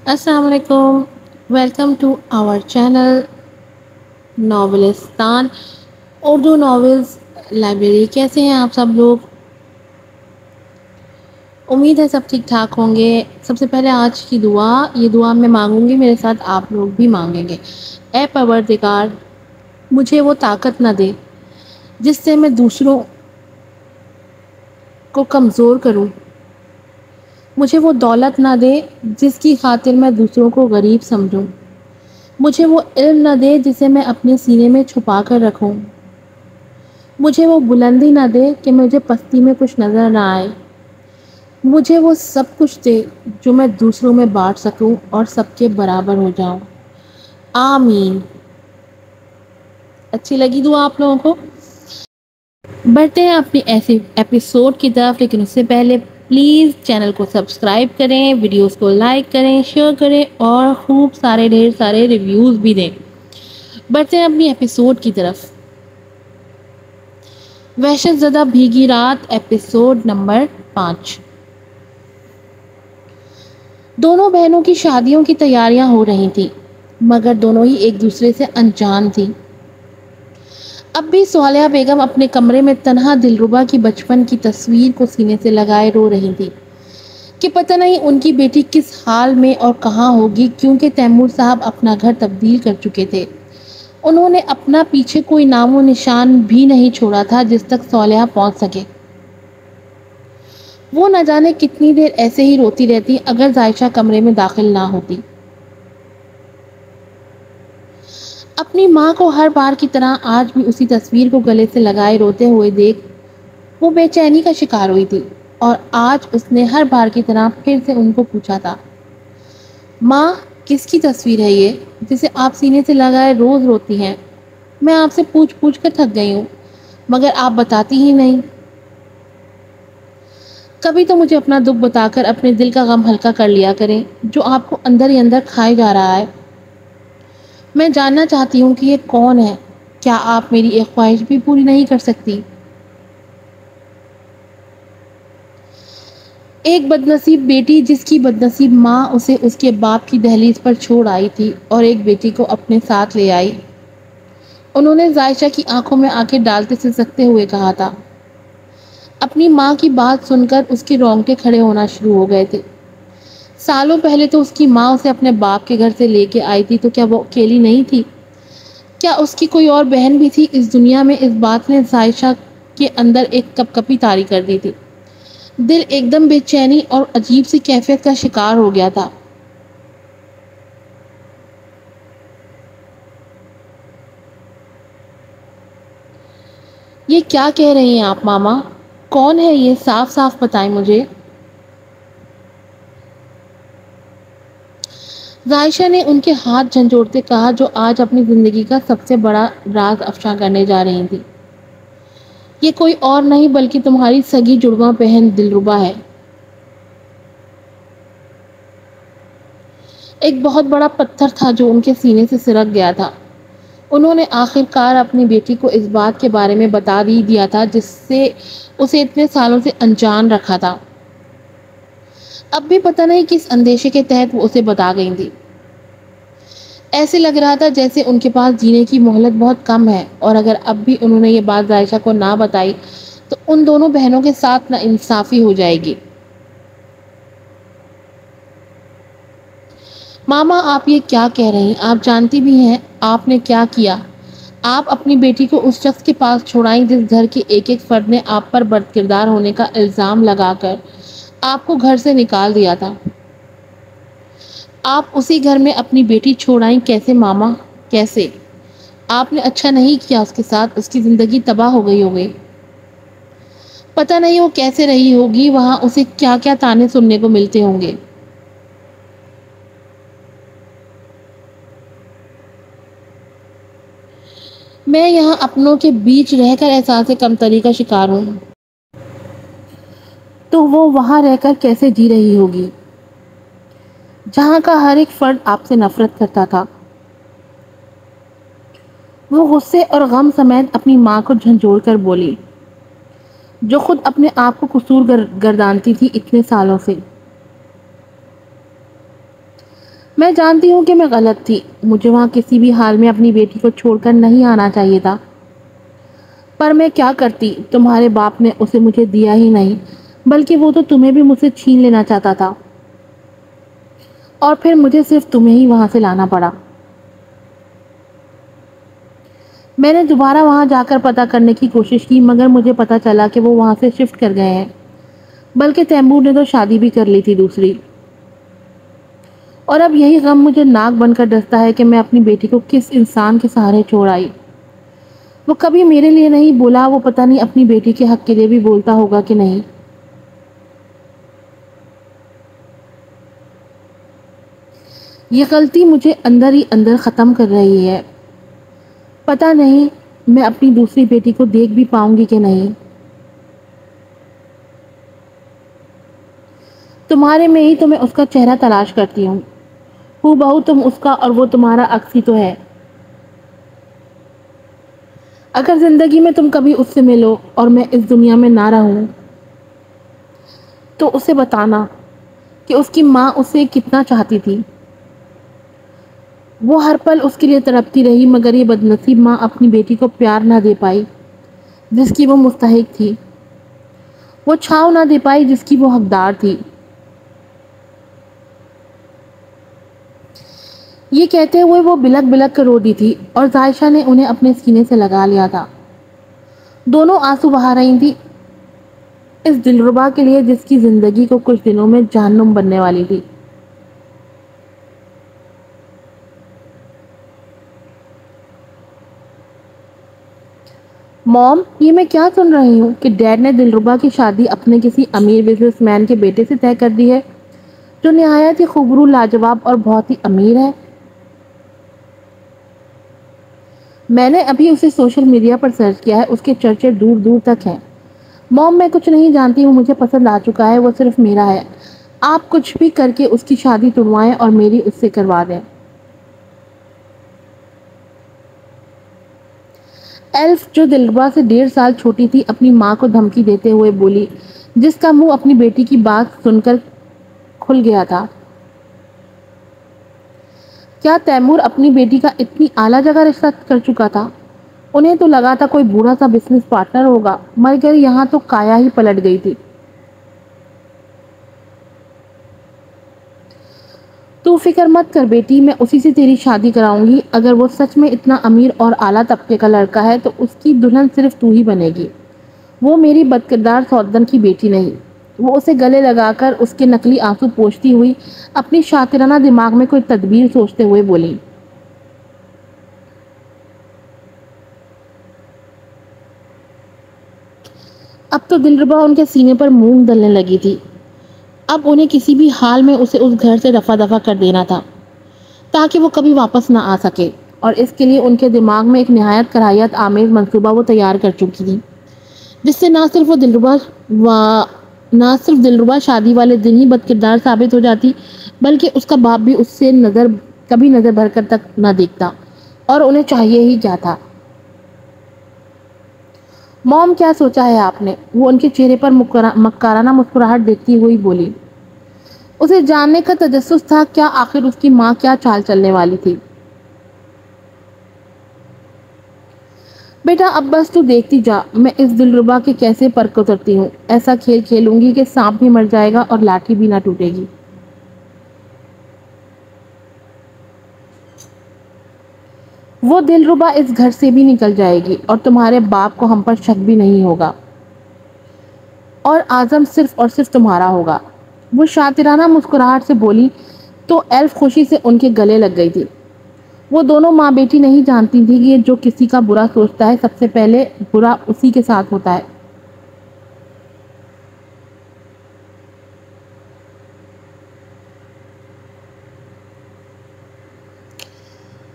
السلام علیکم. Welcome to our channel Novelistan Urdu novels library. کیسے ہیں آپ سب لوگ؟ امید ہے سب ٹھیک ٹھاک ہوں گے. سب سے پہلے آج کی دعا، یہ دعا میں مانگوں گی، میرے ساتھ آپ لوگ بھی مانگیں گے. اے پروردگار، مجھے وہ طاقت نہ دے جس سے میں دوسروں کو کمزور کروں. مجھے وہ دولت نہ دے جس کی خاطر میں دوسروں کو غریب سمجھوں. مجھے وہ علم نہ دے جسے میں اپنے سینے میں چھپا کر رکھوں. مجھے وہ بلندی نہ دے کہ مجھے پستی میں کچھ نظر نہ آئے. مجھے وہ سب کچھ دے جو میں دوسروں میں بانٹ سکوں اور سب کے برابر ہو جاؤں. آمین. اچھی لگی دعا آپ لوگوں کو؟ بڑھتے ہیں اپنی ایسی ایپیسوڈ کی طرف، لیکن اس سے پہلے پلیز چینل کو سبسکرائب کریں، ویڈیوز کو لائک کریں، شیئر کریں اور خوب سارے ڈھیر سارے ریویوز بھی دیں. بڑھتے ہیں اپنی ایپیسوڈ کی طرف. وحشت زدہ بھیگی رات، ایپیسوڈ نمبر 5. دونوں بہنوں کی شادیوں کی تیاریاں ہو رہی تھیں، مگر دونوں ہی ایک دوسرے سے انجان تھیں. اب بھی صالحہ بیگم اپنے کمرے میں تنہا دلربا کی بچپن کی تصویر کو سینے سے لگائے رو رہی تھی کہ پتہ نہیں ان کی بیٹی کس حال میں اور کہاں ہوگی، کیونکہ تیمور صاحب اپنا گھر تبدیل کر چکے تھے. انہوں نے اپنا پیچھے کوئی نام و نشان بھی نہیں چھوڑا تھا جس تک صالحہ پہنچ سکے. وہ نہ جانے کتنی دیر ایسے ہی روتی رہتی اگر عائشہ کمرے میں داخل نہ ہوتی. اپنی ماں کو ہر بار کی طرح آج بھی اسی تصویر کو گلے سے لگائے روتے ہوئے دیکھ وہ بے چینی کا شکار ہوئی تھی، اور آج اس نے ہر بار کی طرح پھر سے ان کو پوچھا تھا، ماں کس کی تصویر ہے یہ جسے آپ سینے سے لگائے روز روتی ہیں؟ میں آپ سے پوچھ پوچھ کر تھک گئی ہوں، مگر آپ بتاتی ہی نہیں. کبھی تو مجھے اپنا دکھ بتا کر اپنے دل کا غم ہلکا کر لیا کریں جو آپ کو اندر ہی اندر کھائے جا رہا ہے. میں جاننا چاہتی ہوں کہ یہ کون ہے. کیا آپ میری ایک خواہش بھی پوری نہیں کر سکتی؟ ایک بدنصیب بیٹی جس کی بدنصیب ماں اسے اس کے باپ کی دہلیز پر چھوڑ آئی تھی، اور ایک بیٹی کو اپنے ساتھ لے آئی. انہوں نے عائشہ کی آنکھوں میں آنکھیں ڈالتے سسکتے ہوئے کہا تھا. اپنی ماں کی بات سن کر اس کے رونگٹے کھڑے ہونا شروع ہو گئے تھے. سالوں پہلے تو اس کی ماں اسے اپنے باپ کے گھر سے لے کے آئی تھی، تو کیا وہ اکیلی نہیں تھی؟ کیا اس کی کوئی اور بہن بھی تھی؟ اس دنیا میں اس بات نے عائشہ کے اندر ایک کپ کپی طاری کر دی تھی. دل ایک دم بے چینی اور عجیب سی کیفیت کا شکار ہو گیا تھا. یہ کیا کہہ رہی ہیں آپ ماما؟ کون ہے یہ؟ صاف صاف بتائیں مجھے. عائشہ نے ان کے ہاتھ جھنجھوڑتے کہا جو آج اپنی زندگی کا سب سے بڑا راز افشا کرنے جا رہی تھی. یہ کوئی اور نہیں بلکہ تمہاری سگی جڑواں بہن دلربا ہے. ایک بہت بڑا پتھر تھا جو ان کے سینے سے سرک گیا تھا. انہوں نے آخر کار اپنی بیٹی کو اس بات کے بارے میں بتا ہی دیا تھا جس سے اسے اتنے سالوں سے انجان رکھا تھا. اب بھی پتہ نہیں کس اندیشے کے تحت وہ اسے بتا گئی تھی. ایسے لگ رہا تھا جیسے ان کے پاس جینے کی مہلت بہت کم ہے، اور اگر اب بھی انہوں نے یہ بات عائشہ کو نہ بتائی تو ان دونوں بہنوں کے ساتھ ناانصافی ہو جائے گی. ماما آپ یہ کیا کہہ رہی ہیں؟ آپ جانتی بھی ہیں آپ نے کیا کیا. آپ اپنی بیٹی کو اس شخص کے پاس چھوڑائیں جس گھر کے ایک ایک فرد نے آپ پر بد کردار ہونے کا الزام لگا کر آپ کو گھر سے نکال دیا تھا. آپ اسی گھر میں اپنی بیٹی چھوڑ آئیں. کیسے ماما، کیسے؟ آپ نے اچھا نہیں کیا اس کے ساتھ. اس کی زندگی تباہ ہو گئی ہوگی. پتہ نہیں وہ کیسے رہی ہوگی وہاں، اسے کیا کیا تانے سننے کو ملتے ہوں گے. میں یہاں اپنوں کے بیچ رہ کر احساس کمتری کا شکار ہوں، تو وہ وہاں رہ کر کیسے جی رہی ہوگی جہاں کا ہر ایک فرد آپ سے نفرت کرتا تھا. وہ غصے اور غم سمیت اپنی ماں کو جھنجھوڑ کر بولی، جو خود اپنے آپ کو قصور گردانتی تھی اتنے سالوں سے. میں جانتی ہوں کہ میں غلط تھی، مجھے وہاں کسی بھی حال میں اپنی بیٹی کو چھوڑ کر نہیں آنا چاہیے تھا، پر میں کیا کرتی؟ تمہارے باپ نے اسے مجھے دیا ہی نہیں، بلکہ وہ تو تمہیں بھی مجھ سے چھین لینا چاہتا تھا، اور پھر مجھے صرف تمہیں ہی وہاں سے لانا پڑا۔ میں نے دوبارہ وہاں جا کر پتہ کرنے کی کوشش کی، مگر مجھے پتہ چلا کہ وہ وہاں سے شفٹ کر گئے ہیں، بلکہ تیمور نے تو شادی بھی کر لی تھی دوسری، اور اب یہی غم مجھے ناک بن کر ڈستا ہے کہ میں اپنی بیٹی کو کس انسان کے سہارے چھوڑ آئی۔ وہ کبھی میرے لیے نہیں بولا، وہ پتہ نہیں اپنی بیٹی کے حق کے لیے بھی بولتا ہوگا کہ نہیں۔ یہ غلطی مجھے اندر ہی اندر ختم کر رہی ہے، پتہ نہیں میں اپنی دوسری بیٹی کو دیکھ بھی پاؤں گی کہ نہیں۔ تمہارے میں ہی تو میں اس کا چہرہ تلاش کرتی ہوں، ہو بہو تم اس کا اور وہ تمہارا عکس ہی تو ہے۔ اگر زندگی میں تم کبھی اس سے ملو اور میں اس دنیا میں نہ رہوں تو اسے بتانا کہ اس کی ماں اسے کتنا چاہتی تھی۔ وہ ہر پل اس کے لیے تڑپتی رہی، مگر یہ بدنصیب ماں اپنی بیٹی کو پیار نہ دے پائی جس کی وہ مستحق تھی، وہ چھاؤں نہ دے پائی جس کی وہ حقدار تھی۔ یہ کہتے ہوئے وہ بلک بلک کر رو دی تھی اور عائشہ نے انہیں اپنے سینے سے لگا لیا تھا۔ دونوں آنسو بہا رہی تھی اس دلربا کے لیے جس کی زندگی کو کچھ دنوں میں جہنم بننے والی تھی۔ موم، یہ میں کیا سن رہی ہوں کہ ڈیڈ نے دلربا کی شادی اپنے کسی امیر بزنس مین کے بیٹے سے طے کر دی ہے جو نہایت ہی خوبرو، لاجواب اور بہت ہی امیر ہے۔ میں نے ابھی اسے سوشل میڈیا پر سرچ کیا ہے، اس کے چرچے دور دور تک ہیں۔ موم، میں کچھ نہیں جانتی ہوں، مجھے پسند آ چکا ہے، وہ صرف میرا ہے۔ آپ کچھ بھی کر کے اس کی شادی تڑوائیں اور میری اس سے کروا دیں۔ ایلف، جو دلربا سے 1.5 سال چھوٹی تھی، اپنی ماں کو دھمکی دیتے ہوئے بولی، جس کا منہ اپنی بیٹی کی بات سن کر کھل گیا تھا۔ کیا تیمور اپنی بیٹی کا اتنی اعلیٰ جگہ رشتہ کر چکا تھا؟ انہیں تو لگا تھا کوئی بوڑھا سا بزنس پارٹنر ہوگا، مگر یہاں تو کایا ہی پلٹ گئی تھی۔ تو فکر مت کر بیٹی، میں اسی سے تیری شادی کراؤں گی۔ اگر وہ سچ میں اتنا امیر اور اعلیٰ طبقے کا لڑکا ہے تو اس کی دلہن صرف تو ہی بنے گی، وہ میری بدکردار سوتن کی بیٹی نہیں۔ وہ اسے گلے لگا کر اس کے نقلی آنسو پوچھتی ہوئی اپنی شاطرانہ دماغ میں کوئی تدبیر سوچتے ہوئے بولی۔ اب تو دلربا ان کے سینے پر مونگ دلنے لگی تھی۔ اب انہیں کسی بھی حال میں اسے اس گھر سے رفع دفع کر دینا تھا تاکہ وہ کبھی واپس نہ آ سکے، اور اس کے لیے ان کے دماغ میں ایک نہایت کراہیت آمیز منصوبہ وہ تیار کر چکی تھی، جس سے نہ صرف دلربا شادی والے دن ہی بدکردار ثابت ہو جاتی، بلکہ اس کا باپ بھی اس سے کبھی نظر بھر کر تک نہ دیکھتا، اور انہیں چاہیے ہی کیا تھا۔ موم، کیا سوچا ہے آپ نے؟ وہ ان کے چہرے پر مکارانہ مسکراہٹ دیکھتی ہوئی بولی۔ اسے جاننے کا تجسس تھا کیا آخر اس کی ماں کیا چال چلنے والی تھی۔ بیٹا اب بس تو دیکھتی جا، میں اس دلربا کے کیسے پر اترتی ہوں۔ ایسا کھیل کھیلوں گی کہ سانپ بھی مر جائے گا اور لاٹھی بھی نہ ٹوٹے گی۔ وہ دلربا اس گھر سے بھی نکل جائے گی اور تمہارے باپ کو ہم پر شک بھی نہیں ہوگا، اور اعظم صرف اور صرف تمہارا ہوگا۔ وہ شاطرانہ مسکراہٹ سے بولی تو ایلف خوشی سے ان کے گلے لگ گئی تھی۔ وہ دونوں ماں بیٹی نہیں جانتی تھی کہ جو کسی کا برا سوچتا ہے سب سے پہلے برا اسی کے ساتھ ہوتا ہے۔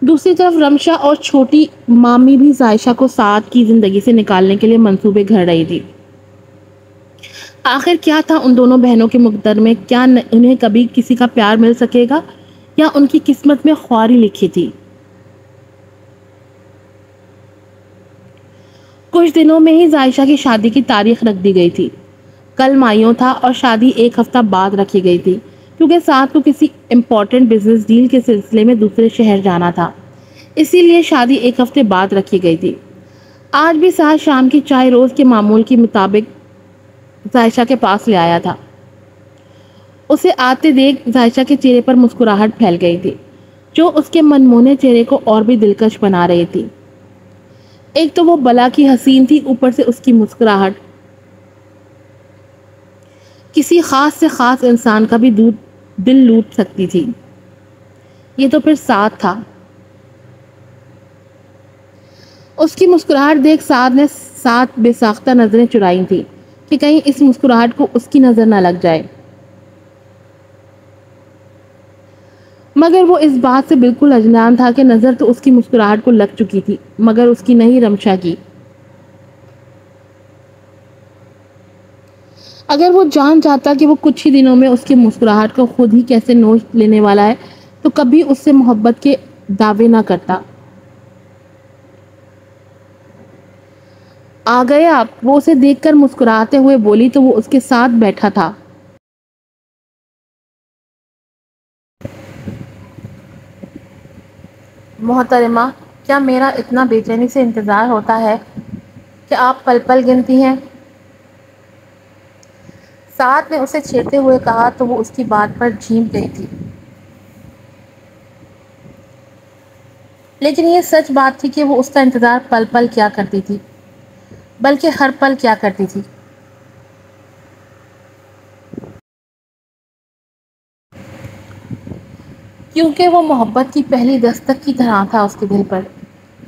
دوسری طرف رمشا اور چھوٹی مامی بھی عائشہ کو سعد کی زندگی سے نکالنے کے لیے منصوبے گھڑ رہی تھی۔ آخر کیا تھا ان دونوں بہنوں کے مقدر میں؟ کیا انہیں کبھی کسی کا پیار مل سکے گا، یا ان کی قسمت میں خواری لکھی تھی؟ کچھ دنوں میں ہی عائشہ کی شادی کی تاریخ رکھ دی گئی تھی۔ کل مائیوں تھا اور شادی 1 ہفتہ بعد رکھی گئی تھی، کیونکہ سعد کو کسی امپورٹنٹ بزنس ڈیل کے سلسلے میں دوسرے شہر جانا تھا، اسی لیے شادی ایک ہفتے بعد رکھی گئی تھی۔ آج بھی سعد شام کی چائے روز کے معمول کے مطابق عائشہ کے پاس لے آیا تھا۔ اسے آتے دیکھ عائشہ کے چہرے پر مسکراہٹ پھیل گئی تھی، جو اس کے منموہنے چہرے کو اور بھی دلکش بنا رہی تھی۔ ایک تو وہ بلا کی حسین تھی، اوپر سے اس کی مسکراہٹ کسی خاص سے خاص انسان کا بھی دل لوٹ سکتی تھی۔ یہ تو پھر سعد تھا۔ اس کی مسکراہٹ دیکھ سعد نے ساتھ بے ساختہ نظریں چرائی تھی کہ کہیں اس مسکراہٹ کو اس کی نظر نہ لگ جائے، مگر وہ اس بات سے بالکل اجنان تھا کہ نظر تو اس کی مسکراہٹ کو لگ چکی تھی، مگر اس کی نہیں، رمشا کی۔ اگر وہ جان جاتا کہ وہ کچھ ہی دنوں میں اس کی مسکراہٹ کو خود ہی کیسے نوچ لینے والا ہے تو کبھی اس سے محبت کے دعوے نہ کرتا۔ آ گئے آپ؟ وہ اسے دیکھ کر مسکراتے ہوئے بولی تو وہ اس کے ساتھ بیٹھا تھا۔ محترمہ، کیا میرا اتنا بے چینی سے انتظار ہوتا ہے کہ آپ پل پل گنتی ہیں؟ سعد نے اسے چھیڑتے ہوئے کہا تو وہ اس کی بات پر جھیم گئی تھی، لیکن یہ سچ بات تھی کہ وہ اس کا انتظار پل پل کیا کرتی تھی، بلکہ ہر پل کیا کرتی تھی۔ کیونکہ وہ محبت کی پہلی دستک کی طرح تھا اس کے دل پر،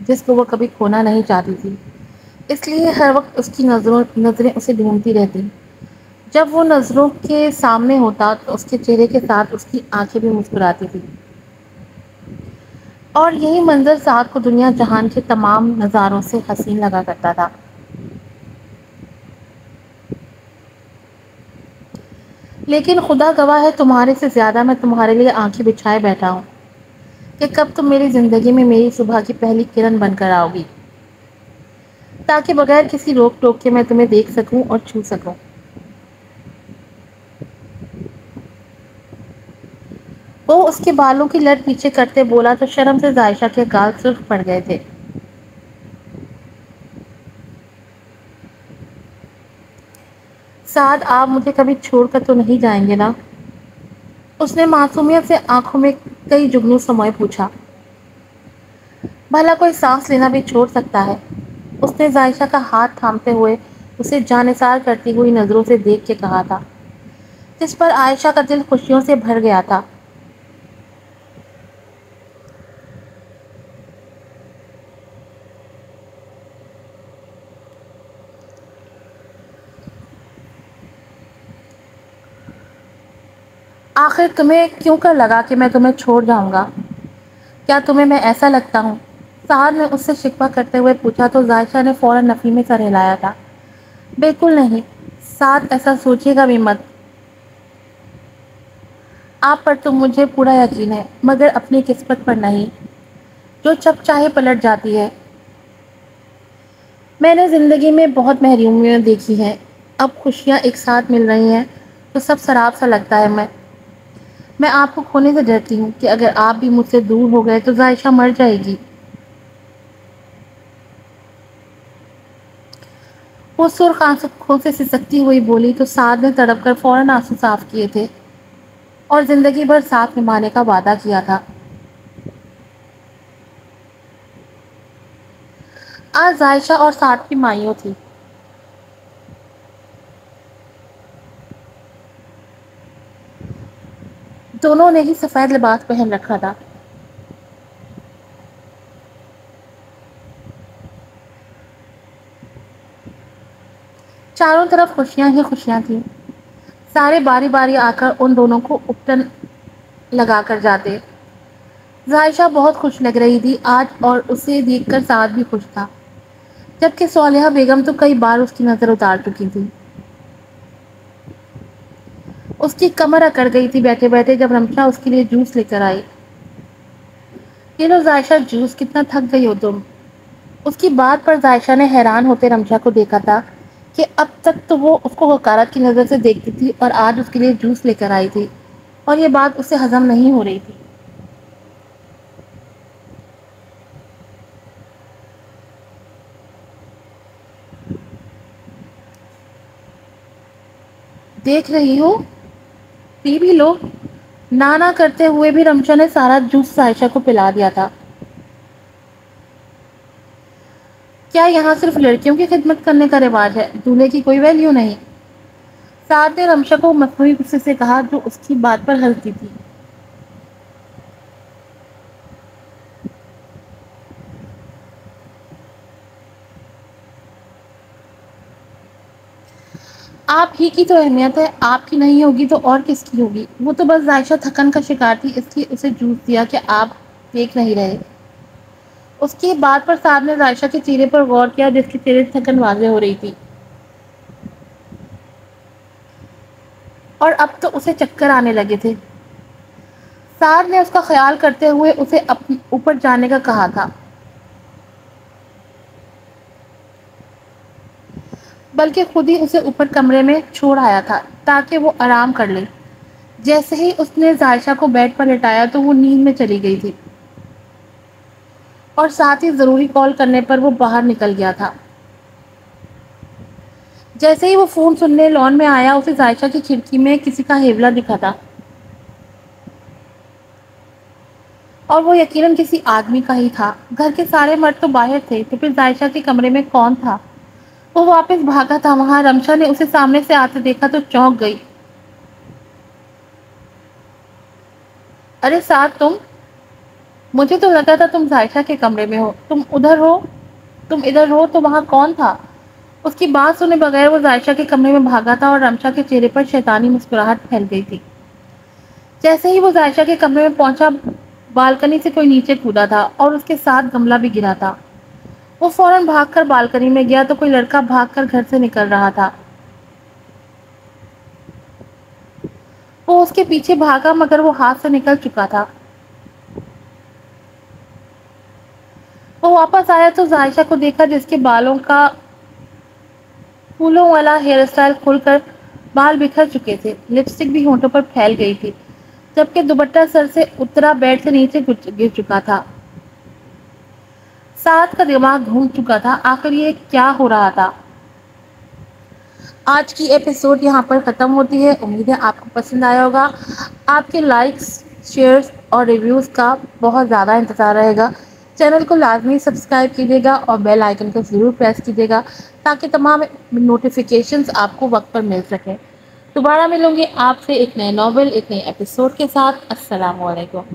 جس کو وہ کبھی کھونا نہیں چاہتی تھی، اس لیے ہر وقت اس کی نظریں اسے ڈھونڈتی رہتی۔ جب وہ نظروں کے سامنے ہوتا تو اس کے چہرے کے ساتھ اس کی آنکھیں بھی مسکراتی تھی، اور یہی منظر سعد کو دنیا جہان کے تمام نظاروں سے حسین لگا کرتا تھا۔ لیکن خدا گواہ ہے، تمہارے سے زیادہ میں تمہارے لیے آنکھیں بچھائے بیٹھا ہوں کہ کب تم میری زندگی میں میری صبح کی پہلی کرن بن کر آؤ گی، تاکہ بغیر کسی روک ٹوک کے میں تمہیں دیکھ سکوں اور چھو سکوں۔ وہ اس کے بالوں کی لٹ پیچھے کرتے بولا تو شرم سے عائشہ کے گال سرخ پڑ گئے تھے۔ سعد، آپ مجھے کبھی چھوڑ کر تو نہیں جائیں گے نا؟ اس نے معصومیت سے آنکھوں میں کئی جگنوں سموئے پوچھا۔ بھلا کوئی سانس لینا بھی چھوڑ سکتا ہے؟ اس نے عائشہ کا ہاتھ تھامتے ہوئے اسے جانثار کرتی ہوئی نظروں سے دیکھ کے کہا تھا، جس پر عائشہ کا دل خوشیوں سے بھر گیا تھا۔ آخر تمہیں کیوں کر لگا کہ میں تمہیں چھوڑ جاؤں گا؟ کیا تمہیں میں ایسا لگتا ہوں؟ سعد نے اس سے شکوہ کرتے ہوئے پوچھا تو عائشہ نے فوراً نفی میں سر ہلایا تھا۔ بالکل نہیں سعد، ایسا سوچیے گا بھی مت۔ آپ پر تو مجھے پورا یقین ہے، مگر اپنی قسمت پر نہیں، جو جب چاہے پلٹ جاتی ہے۔ میں نے زندگی میں بہت محرومیاں دیکھی ہیں، اب خوشیاں ایک ساتھ مل رہی ہیں تو سب سراب سا لگتا ہے۔ میں آپ کو کھونے سے ڈرتی ہوں کہ اگر آپ بھی مجھ سے دور ہو گئے تو عائشہ مر جائے گی۔ وہ سرخ آنکھوں سے سسکتی ہوئی بولی تو سعد نے تڑپ کر فوراً آنسو صاف کیے تھے اور زندگی بھر ساتھ نبھانے کا وعدہ کیا تھا۔ آج عائشہ اور سعد کی مائیوں تھی۔ دونوں نے ہی سفید لباس پہن رکھا تھا۔ چاروں طرف خوشیاں ہی خوشیاں تھیں، سارے باری باری آ کر ان دونوں کو اپٹن لگا کر جاتے۔ عائشہ بہت خوش لگ رہی تھی آج، اور اسے دیکھ کر سعد بھی خوش تھا، جبکہ صالحہ بیگم تو کئی بار اس کی نظر اتار چکی تھی۔ اس کی کمر اکڑ گئی تھی بیٹھے بیٹھے جب رمشا اس کے لیے جوس لے کر آئی۔ یہ لو عائشہ جوس، کتنا تھک گئی ہو تم؟ اس کی بات پر عائشہ نے حیران ہوتے رمشا کو دیکھا تھا کہ اب تک تو وہ اس کو حقارت کی نظر سے دیکھتی تھی اور آج اس کے لیے جوس لے کر آئی تھی، اور یہ بات اسے ہضم نہیں ہو رہی تھی۔ دیکھ رہی ہو، پی بھی لو۔ نہ کرتے ہوئے بھی رمشا نے سارا جوس عائشہ کو پلا دیا تھا۔ کیا یہاں صرف لڑکیوں کی خدمت کرنے کا رواج ہے؟ دولہے کی کوئی ویلیو نہیں؟ سعد نے رمشا کو مصنوعی غصے سے کہا جو اس کی بات پر ہنستی تھی۔ آپ ہی کی تو اہمیت ہے، آپ کی نہیں ہوگی تو اور کس کی ہوگی؟ وہ تو بس عائشہ تھکن کا شکار تھی، اس لیے اسے جوس دیا کہ آپ دیکھ نہیں رہے۔ اس کی بات پر سعد نے عائشہ کے چہرے پر غور کیا جس کے چہرے سے تھکن واضح ہو رہی تھی، اور اب تو اسے چکر آنے لگے تھے۔ سعد نے اس کا خیال کرتے ہوئے اسے اوپر جانے کا کہا تھا، بلکہ خود ہی اسے اوپر کمرے میں چھوڑ آیا تھا تاکہ وہ آرام کر لے۔ جیسے ہی اس نے عائشہ کو بیڈ پر لٹایا تو وہ نیند میں چلی گئی تھی، اور ساتھ ہی ضروری کال کرنے پر وہ باہر نکل گیا تھا۔ جیسے ہی وہ فون سننے لان میں آیا اسے عائشہ کی کھڑکی میں کسی کا ہیولا دکھا تھا، اور وہ یقیناً کسی آدمی کا ہی تھا۔ گھر کے سارے مرد تو باہر تھے تو پھر عائشہ کے کمرے میں کون تھا؟ وہ واپس بھاگا تھا وہاں رمشا نے اسے سامنے سے آتے دیکھا تو چونک گئی۔ ارے سعد، تم؟ مجھے تو لگا تھا تم عائشہ کے کمرے میں ہو، تم ادھر ہو تو وہاں کون تھا؟ اس کی بات سنے بغیر وہ عائشہ کے کمرے میں بھاگا تھا اور رمشا کے چہرے پر شیطانی مسکراہٹ پھیل گئی تھی۔ جیسے ہی وہ عائشہ کے کمرے میں پہنچا بالکنی سے کوئی نیچے کودا تھا اور اس کے ساتھ گملہ بھی گرا تھا۔ وہ فوراً بھاگ کر بالکنی میں گیا تو کوئی لڑکا بھاگ کر گھر سے نکل رہا تھا۔ وہ اس کے پیچھے بھاگا مگر وہ ہاتھ سے نکل چکا تھا۔ وہ واپس آیا تو عائشہ کو دیکھا جس کے بالوں کا پھولوں والا ہیئر اسٹائل کھل کر بال بکھر چکے تھے، لپسٹک بھی ہونٹوں پر پھیل گئی تھی، جبکہ دوپٹہ سر سے اترا بیڈ سے نیچے گر چکا تھا۔ سعد کا دماغ گھوم چکا تھا، آخر یہ کیا ہو رہا تھا؟ آج کی ایپیسوڈ یہاں پر ختم ہوتی ہے۔ امید ہے آپ کو پسند آیا ہوگا۔ آپ کے لائکس، شیئرز اور ریویوز کا بہت زیادہ انتظار رہے گا۔ چینل کو لازمی سبسکرائب کیجیے گا اور بیل آئیکن کو ضرور پریس کیجیے گا تاکہ تمام نوٹیفیکیشنز آپ کو وقت پر مل سکیں۔ دوبارہ ملوں گے آپ سے ایک نئے ناول، ایک نئے ایپیسوڈ کے ساتھ۔ السلام علیکم۔